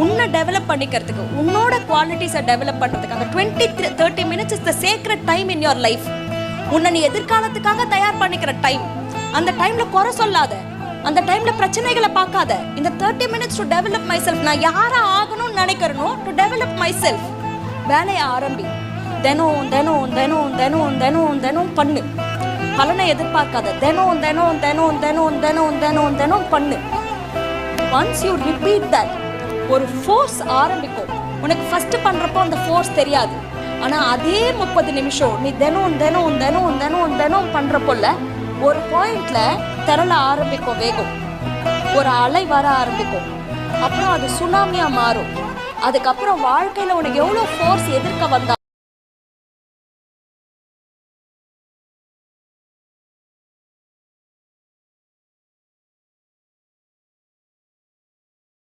உன்னை டெவலப் பண்ணிக்கிறதுக்கு, உன்னோட குவாலிட்டிஸை டெவலப் பண்ணுறதுக்கு அந்த 20-30 minutes is the sacred time in your life. உன்னை நீ எதிர்காலத்துக்காக தயார் பண்ணிக்கிற டைம். அந்த டைமில் குறை சொல்லாத, அந்த டைமில் பிரச்சனைகளை பார்க்காத. இந்த 30 minutes to develop my self. நான் யாரை ஆகணும்னு நினைக்கிறனோ டு டெவலப் மை செல்ஃப். வேலையை ஆரம்பி. தினம் தினம் தினம் தினம் தினம் தினம் பண்ணு. பலனை எதிர்பார்க்காத. தினம் தினம் தினம் தினம் தினம் தினம் தினம் பண்ணு. ஒன்ஸ் யூ ரிப்பீட் தட், ஒரு ஃபோர்ஸ் ஆரம்பிக்கும். உனக்கு ஃபர்ஸ்ட் பண்றப்போ அந்த ஃபோர்ஸ் தெரியாது. ஆனா அதே 30 நிமிஷம் நீ தினம் தினம் தினம் தினம் தினம் பண்றப்போல ஒரு பாயிண்ட்ல திரள ஆரம்பிக்கும் வேகம். ஒரு அலை வர ஆரம்பிக்கும். அப்புறம் அது சுனாமியா மாறும். அதுக்கப்புறம் வாழ்க்கையில உனக்கு எவ்வளவு ஃபோர்ஸ் எதிர்க்க வந்தா